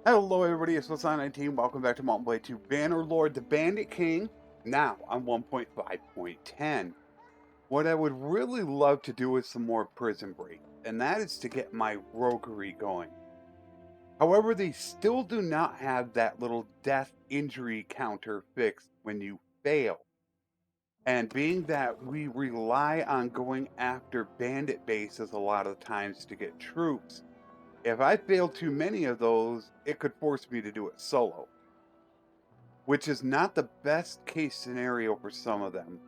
Hello everybody, it's Flesson19. Welcome back to Mountain Blade 2 Bannerlord, the Bandit King, now on 1.5.10. What I would really love to do is some more prison break, and that is to get my roguery going. However, they still do not have that little death injury counter fixed when you fail. And being that we rely on going after bandit bases a lot of times to get troops, if I fail too many of those, it could force me to do it solo, which is not the best case scenario for some of them.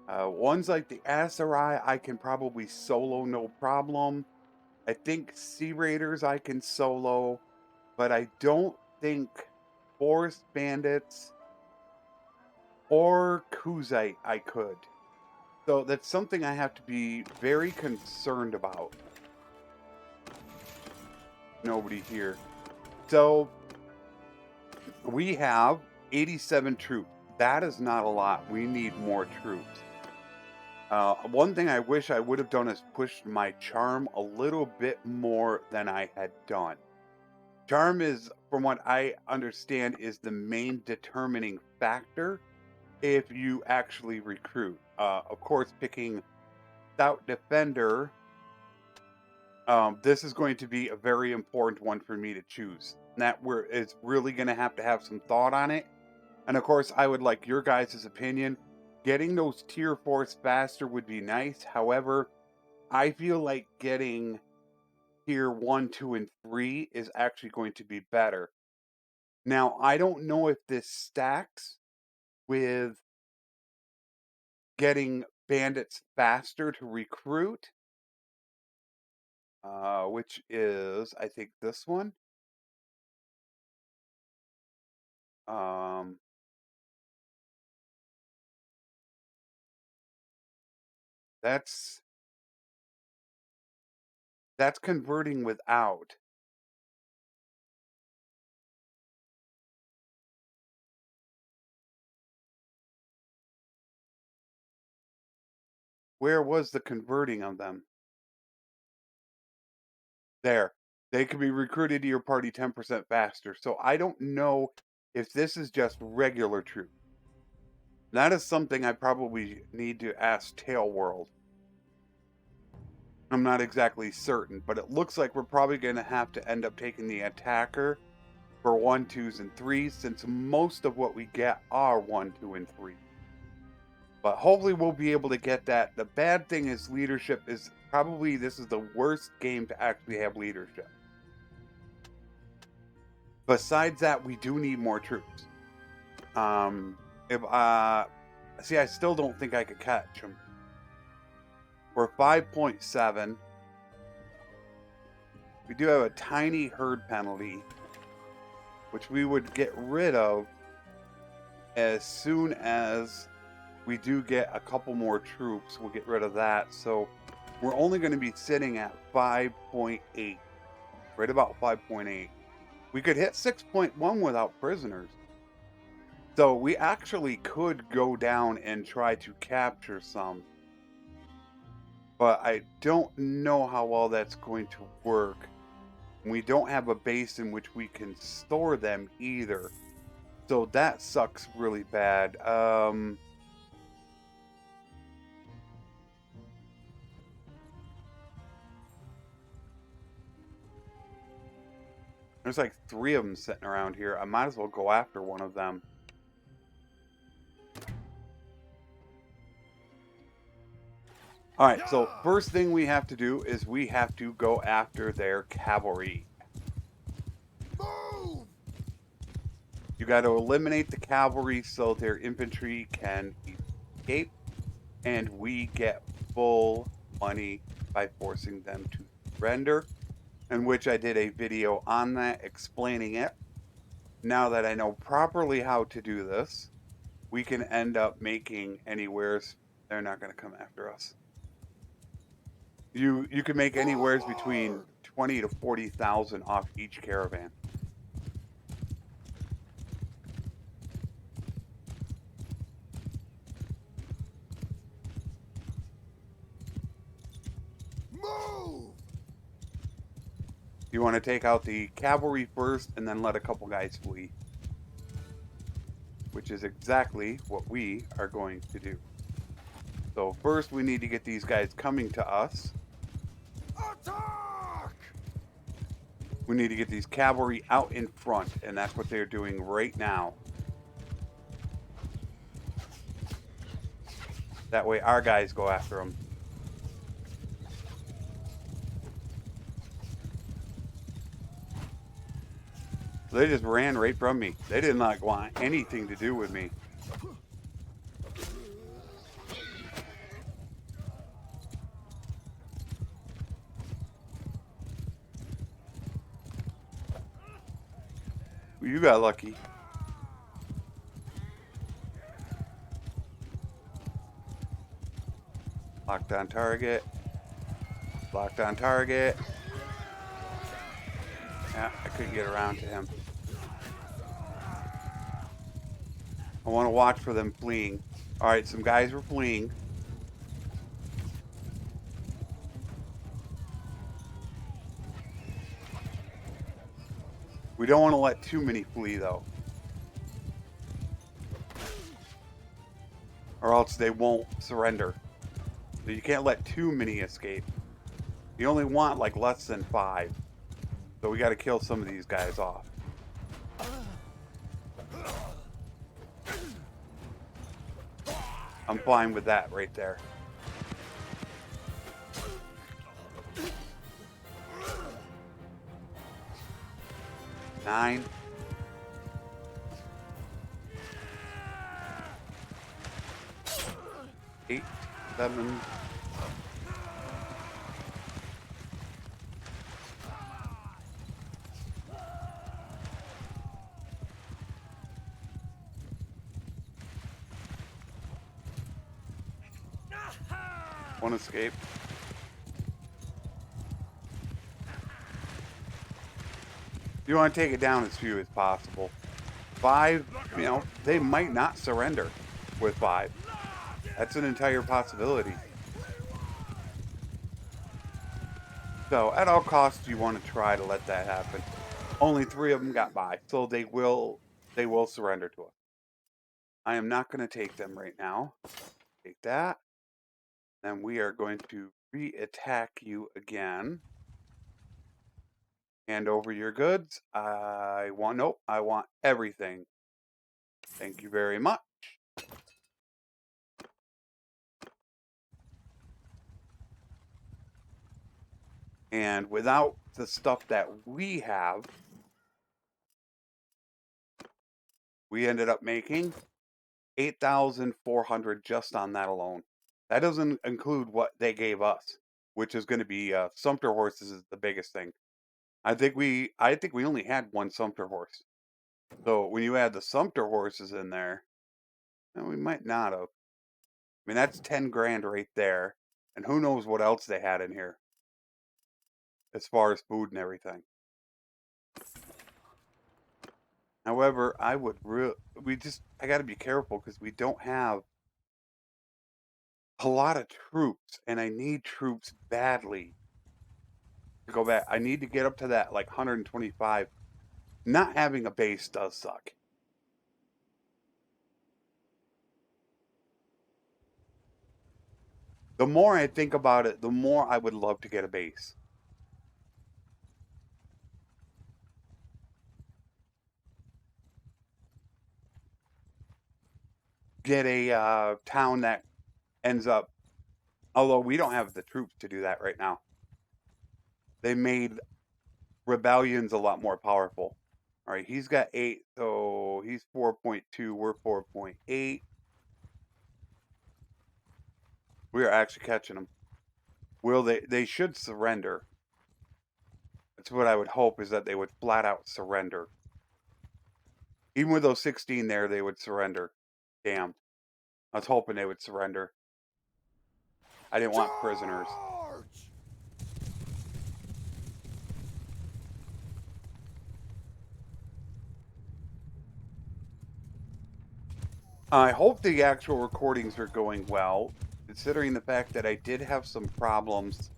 Ones like the Asarai, I can probably solo no problem. I think Sea Raiders I can solo, but I don't think Forest Bandits or Kuzite I could. So that's something I have to be very concerned about. Nobody here. So we have 87 troops. That is not a lot. We need more troops. One thing I wish I would have done is pushed my charm a little bit more than I had done. Charm is, from what I understand, is the main determining factor if you actually recruit. Of course, picking Stout Defender, this is going to be a very important one for me to choose. That is really going to have some thought on it. And of course, I would like your guys' opinion. Getting those tier 4s faster would be nice. However, I feel like getting tier 1, 2, and 3 is actually going to be better. Now, I don't know if this stacks with getting bandits faster to recruit, which is, I think, this one. Um, that's converting without. Where was the converting of them? There. They can be recruited to your party 10% faster. So I don't know if this is just regular troops. That is something I probably need to ask Tail World. I'm not exactly certain, but it looks like we're probably going to have to end up taking the attacker for 1, 2s, and 3s, since most of what we get are 1, 2, and 3. But hopefully we'll be able to get that. The bad thing is leadership is probably, this is the worst game to actually have leadership. Besides that, we do need more troops. If see, I still don't think I could catch him. We're 5.7. We do have a tiny herd penalty, which we would get rid of as soon as we do get a couple more troops. We'll get rid of that. So we're only going to be sitting at 5.8, right about 5.8. We could hit 6.1 without prisoners. So we actually could go down and try to capture some. But I don't know how well that's going to work. We don't have a base in which we can store them either. So that sucks really bad. There's like 3 of them sitting around here. I might as well go after one of them. Alright, so first thing we have to do is we have to go after their cavalry. Move! You got to eliminate the cavalry so their infantry can escape, and we get full money by forcing them to surrender, in which I did a video on that explaining it. Now that I know properly how to do this, we can end up making anywheres. They're not going to come after us. You can make anywheres between 20 to 40,000 off each caravan. Move! You want to take out the cavalry first and then let a couple guys flee. Which is exactly what we are going to do. So first we need to get these guys coming to us. Attack! We need to get these cavalry out in front, and that's what they're doing right now. That way our guys go after them. They just ran right from me. They did not want anything to do with me. You got lucky. Locked on target. Locked on target. Yeah, I couldn't get around to him. I want to watch for them fleeing. All right, some guys were fleeing. We don't want to let too many flee, though. Or else they won't surrender. So you can't let too many escape. You only want like less than 5. So we got to kill some of these guys off. I'm fine with that right there. Nine. 8, 7. One escape. You want to take it down as few as possible. 5, you know, they might not surrender with 5. That's an entire possibility. So, at all costs, you want to try to let that happen. Only 3 of them got by, so they will surrender to us. I am not going to take them right now. Take that. And we are going to re-attack you again. Hand over your goods. I want everything. Thank you very much. And without the stuff that we have, we ended up making 8,400 just on that alone. That doesn't include what they gave us, which is going to be sumpter horses is the biggest thing. I think we only had 1 sumpter horse. So when you add the sumpter horses in there, we might not have. I mean, that's 10 grand right there. And who knows what else they had in here as far as food and everything. However, I got to be careful because we don't have a lot of troops, and I need troops badly to go back. I need to get up to that like 125. Not having a base does suck. The more I think about it, the more I would love to get a base. Get a town that ends up, although we don't have the troops to do that right now. They made rebellions a lot more powerful. All right, he's got 8, so he's 4.2, we're 4.8. We are actually catching them. Will they should surrender. That's what I would hope, is that they would flat out surrender. Even with those 16 there, they would surrender. Damn. I was hoping they would surrender. I didn't want prisoners. I hope the actual recordings are going well, considering the fact that I did have some problems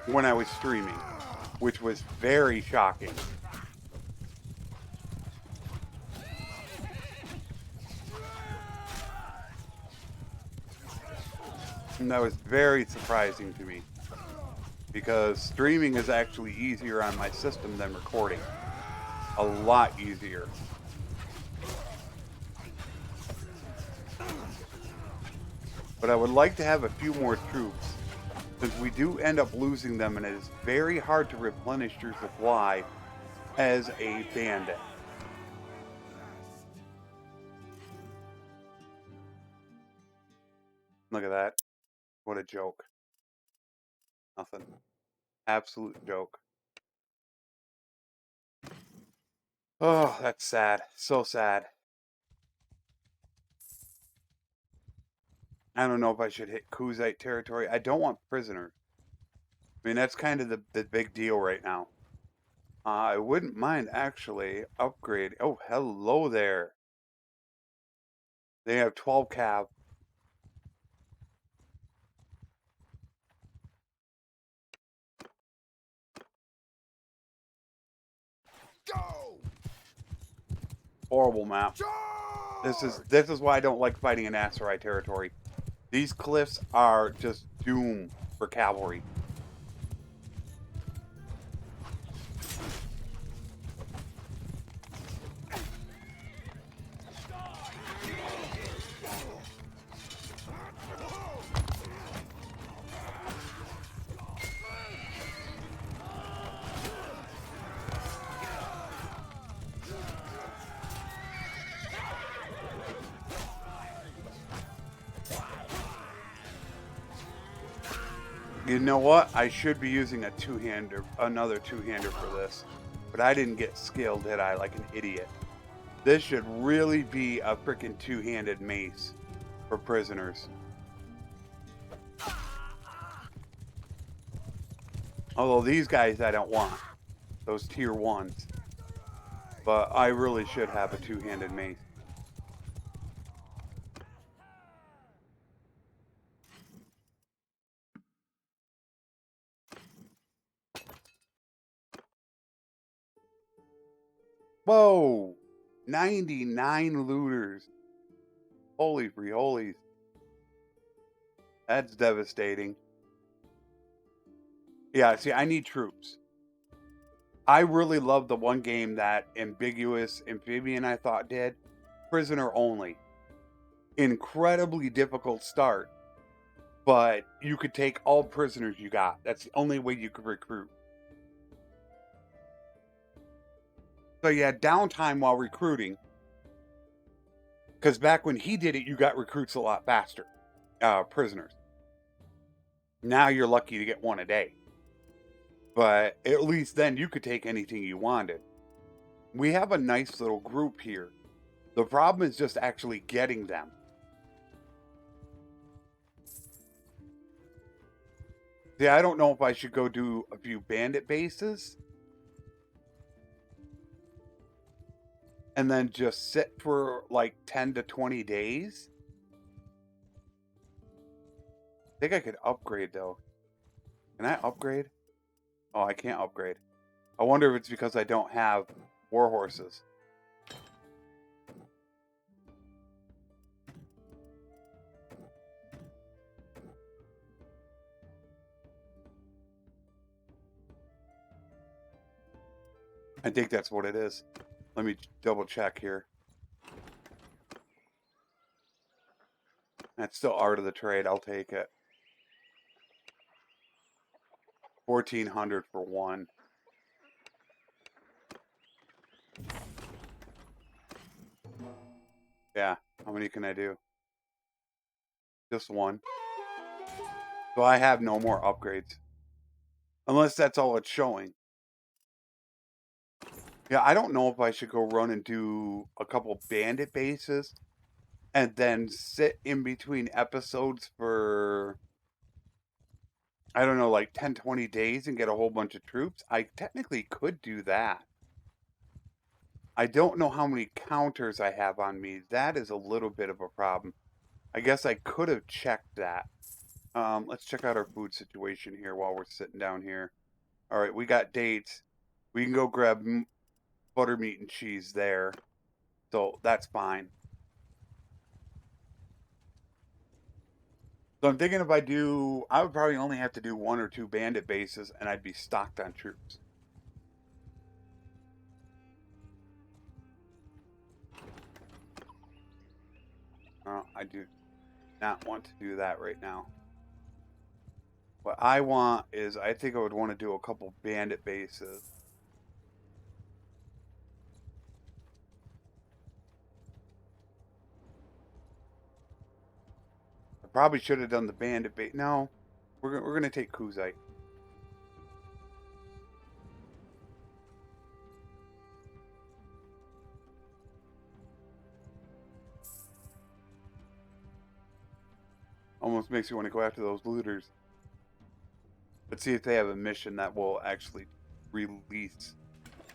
when I was streaming, which was very shocking. And that was very surprising to me, because streaming is actually easier on my system than recording. A lot easier. But I would like to have a few more troops, since we do end up losing them, and it is very hard to replenish your supply as a bandit. Look at that. What a joke. Nothing. Absolute joke. Oh, that's sad. So sad. I don't know if I should hit Kuzite territory. I don't want prisoners. I mean, that's kind of the big deal right now. I wouldn't mind actually upgrade. Oh, hello there. They have 12 cav. Go! Horrible map. Charge! This is why I don't like fighting in Aserai territory. These cliffs are just doom for cavalry. You know what? I should be using a two-hander, another two-hander for this. But I didn't get skill, did I? Like an idiot. This should really be a freaking two-handed mace for prisoners. Although these guys I don't want. Those tier 1s. But I really should have a two-handed mace. Whoa! 99 looters. Holy friholies. That's devastating. Yeah, see, I need troops. I really love the one game that Ambiguous Amphibian I thought did. Prisoner only. Incredibly difficult start. But you could take all prisoners you got. That's the only way you could recruit. So you had downtime while recruiting. Because back when he did it, you got recruits a lot faster. Prisoners. Now you're lucky to get one a day. But at least then you could take anything you wanted. We have a nice little group here. The problem is just actually getting them. See, I don't know if I should go do a few bandit bases and then just sit for like 10 to 20 days. I think I could upgrade though. Can I upgrade? Oh, I can't upgrade. I wonder if it's because I don't have war horses. I think that's what it is. Let me double check here. That's still art of the trade. I'll take it. 1,400 for one. Yeah. How many can I do? Just one. So I have no more upgrades. Unless that's all it's showing. Yeah, I don't know if I should go run and do a couple bandit bases and then sit in between episodes for, I don't know, like 10, 20 days and get a whole bunch of troops. I technically could do that. I don't know how many counters I have on me. That is a little bit of a problem. I guess I could have checked that. Let's check out our food situation here while we're sitting down here. All right, we got dates. We can go grab buttermeat and cheese there. So that's fine. So I'm thinking if I would probably only have to do 1 or 2 bandit bases and I'd be stocked on troops. I do not want to do that right now. What I want is, I think I would want to do a couple bandit bases. I probably should have done the bandit base. No, we're gonna take Kuzite. Almost makes you want to go after those looters. Let's see if they have a mission that will actually release.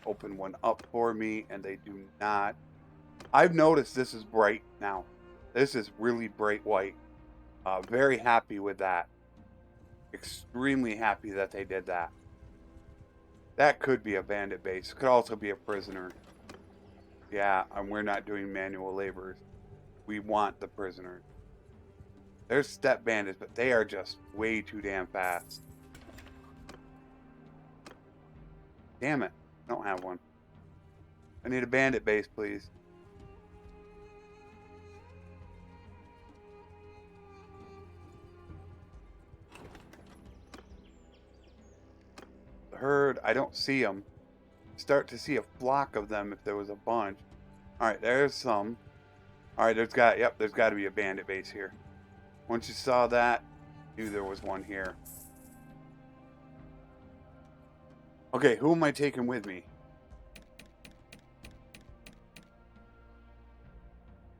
Open one up for me, and they do not. I've noticed this is bright now. This is really bright white. Very happy with that. Extremely happy that they did that. That could be a bandit base. Could also be a prisoner. Yeah, and we're not doing manual laborers. We want the prisoners. There's step bandits, but they are just way too damn fast. Damn it. I don't have one. I need a bandit base, please. The herd, I don't see them. Start to see a flock of them if there was a bunch. Alright, there's some. Alright, there's got to be a bandit base here. Once you saw that, knew there was one here. Okay, who am I taking with me?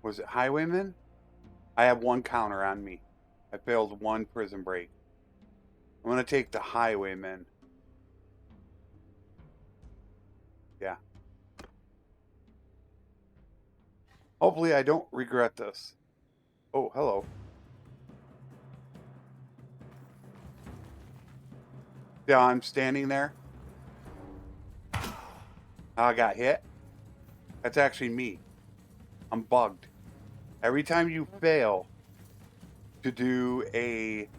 Was it highwayman? I have 1 counter on me. I failed 1 prison break. I'm gonna take the highwayman. Yeah. Hopefully I don't regret this. Oh, hello. Yeah, I'm standing there. I got hit. That's actually me. I'm bugged. Every time you fail to do a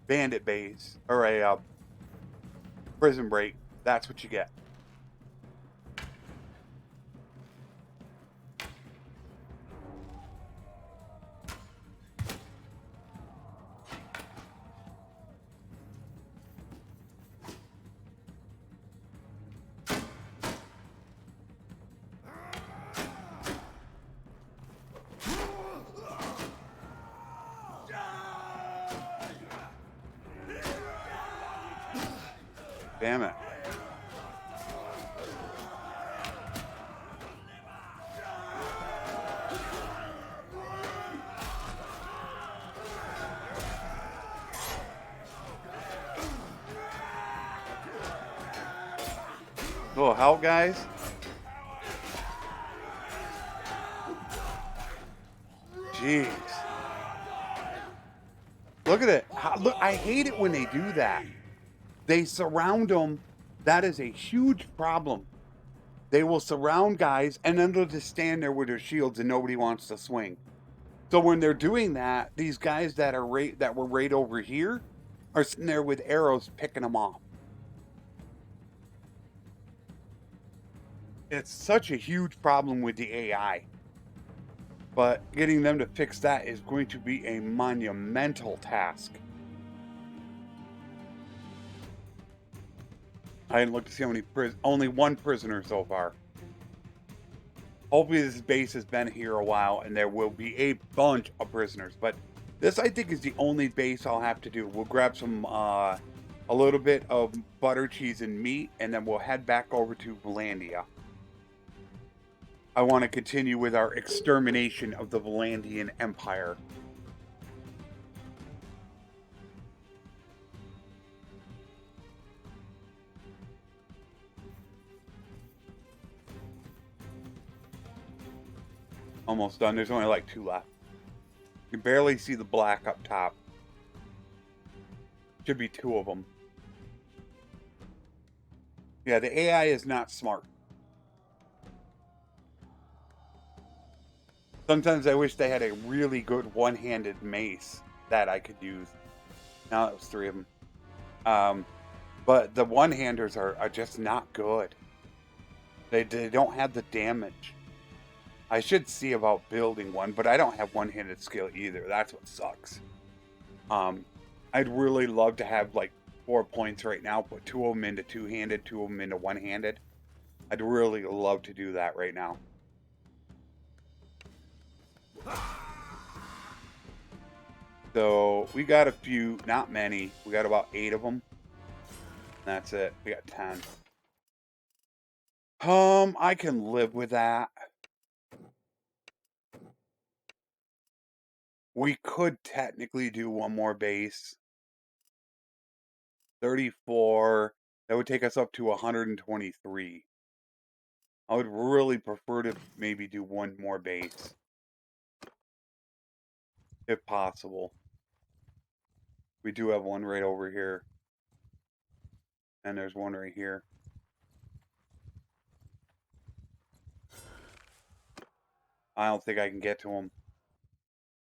bandit base or a prison break, that's what you get. Damn it. Little help, guys. Jeez. Look at it. Look, I hate it when they do that. They surround them. That is a huge problem. They will surround guys, and then they'll just stand there with their shields, and nobody wants to swing. So when they're doing that, these guys that were right over here are sitting there with arrows picking them off. It's such a huge problem with the AI. But getting them to fix that is going to be a monumental task. I didn't look to see how many only 1 prisoner so far. Hopefully this base has been here a while and there will be a bunch of prisoners. But this, I think, is the only base I'll have to do. We'll grab some, a little bit of butter, cheese, and meat, and then we'll head back over to Valandia. I want to continue with our extermination of the Valandian Empire. Almost done. There's only like 2 left. You can barely see the black up top. Should be 2 of them. Yeah, the AI is not smart. Sometimes I wish they had a really good one-handed mace that I could use. Now that was 3 of them. But the one-handers are just not good. They don't have the damage. I should see about building one, but I don't have one-handed skill either. That's what sucks. I'd really love to have like 4 points right now, put 2 of them into two-handed, 2 of them into one-handed. I'd really love to do that right now. So we got a few, not many. We got about 8 of them. That's it. We got 10. I can live with that. We could technically do one more base. 34. That would take us up to 123. I would really prefer to maybe do one more base. If possible. We do have one right over here. And there's one right here. I don't think I can get to him.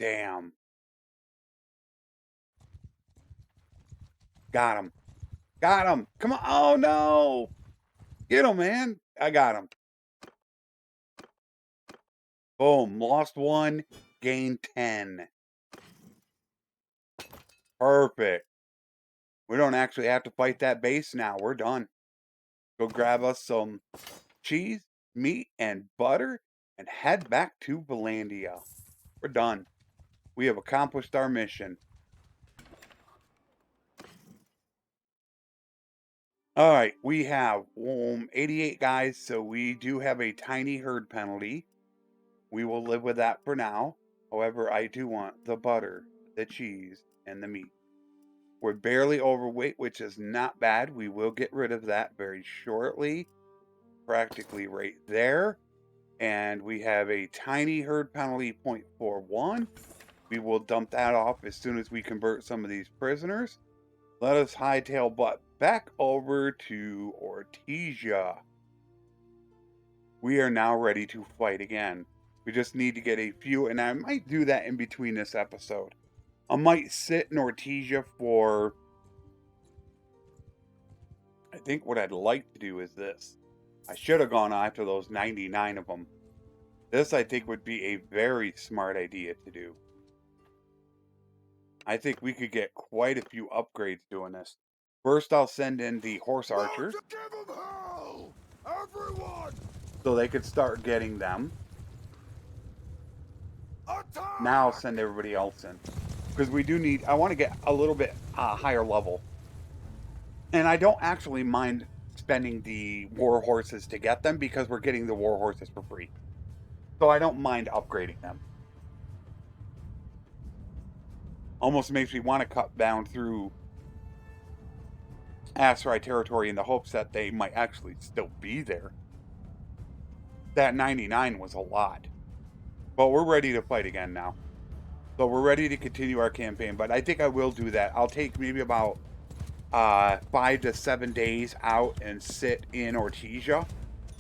Damn. Got him. Got him. Come on. Oh, no. Get him, man. I got him. Boom. Lost 1. Gained 10. Perfect. We don't actually have to fight that base now. We're done. Go grab us some cheese, meat, and butter and head back to Valandia. We're done. We have accomplished our mission. All right, we have 88 guys, so we do have a tiny herd penalty. We will live with that for now. However, I do want the butter, the cheese, and the meat. We're barely overweight, which is not bad. We will get rid of that very shortly. Practically right there. And we have a tiny herd penalty 0.41. We will dump that off as soon as we convert some of these prisoners. Let us hightail butt back over to Ortesia. We are now ready to fight again. We just need to get a few, and I might do that in between this episode. I might sit in Ortesia for, I think what I'd like to do is this. I should have gone after those 99 of them. This, I think, would be a very smart idea to do. I think we could get quite a few upgrades doing this. First, I'll send in the horse archers. Give 'em hell! Everyone! So they could start getting them. Attack! Now I'll send everybody else in. Because we do need, I want to get a little bit higher level. And I don't actually mind spending the war horses to get them because we're getting the war horses for free. So I don't mind upgrading them. Almost makes me want to cut down through Asteroid territory in the hopes that they might actually still be there. That 99 was a lot. But we're ready to fight again now. So we're ready to continue our campaign. But I think I will do that. I'll take maybe about 5 to 7 days out and sit in Ortesia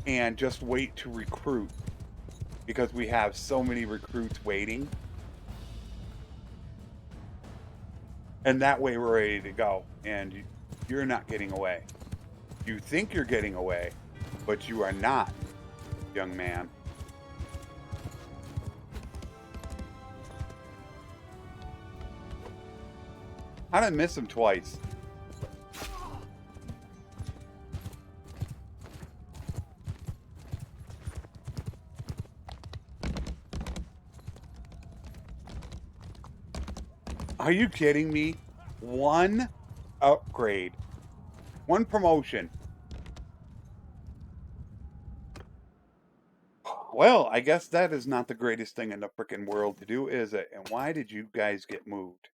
and just wait to recruit. Because we have so many recruits waiting. And that way we're ready to go. And you're not getting away. You think you're getting away, but you are not, young man. How did I miss him twice? Are you kidding me? One upgrade. One promotion. Well, I guess that is not the greatest thing in the frickin' world to do, is it? And why did you guys get moved?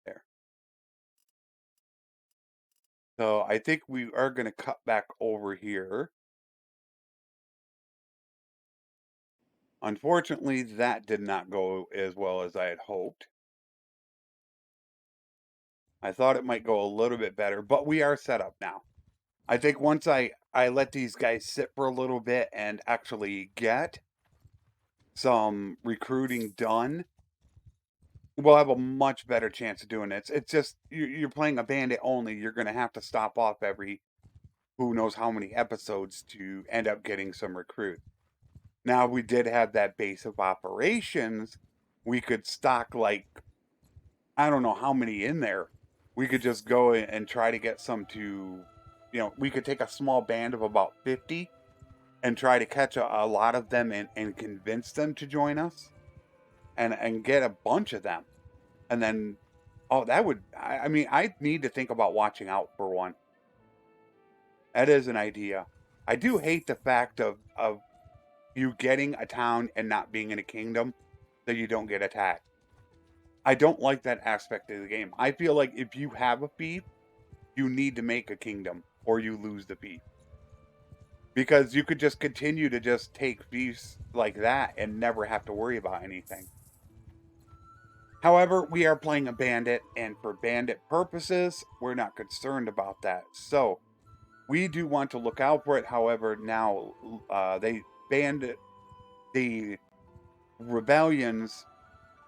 There. So I think we are going to cut back over here. Unfortunately, that did not go as well as I had hoped. I thought it might go a little bit better, but we are set up now. I think once I let these guys sit for a little bit and actually get some recruiting done, we'll have a much better chance of doing it. It's just you're playing a bandit only. You're going to have to stop off every who knows how many episodes to end up getting some recruit. Now, we did have that base of operations. We could stock like I don't know how many in there. We could just go and try to get some to, we could take a small band of about 50 and try to catch a lot of them and convince them to join us and get a bunch of them. And then, oh, that would, I mean, I need to think about watching out for one. That is an idea. I do hate the fact of you getting a town and not being in a kingdom that you don't get attacked. I don't like that aspect of the game. I feel like if you have a fief, you need to make a kingdom or you lose the fief. Because you could just continue to just take fiefs like that and never have to worry about anything. However, we are playing a bandit, and for bandit purposes, we're not concerned about that. So, we do want to look out for it. However, now they banned the rebellions.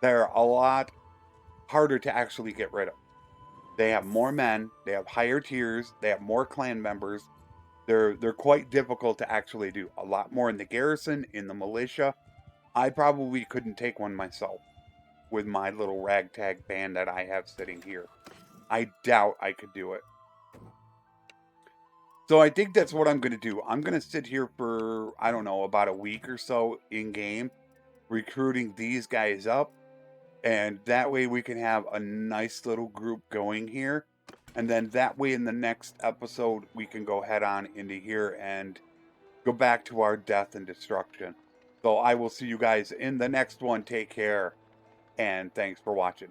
They're a lot harder to actually get rid of. They have more men, they have higher tiers, they have more clan members. They're quite difficult to actually do. A lot more in the garrison, in the militia. I probably couldn't take one myself with my little ragtag band that I have sitting here. I doubt I could do it. So I think that's what I'm going to do. I'm going to sit here for, I don't know, about a week or so in game, recruiting these guys up. And that way we can have a nice little group going here. And then that way in the next episode, we can go head on into here and go back to our death and destruction. So I will see you guys in the next one. Take care. And thanks for watching.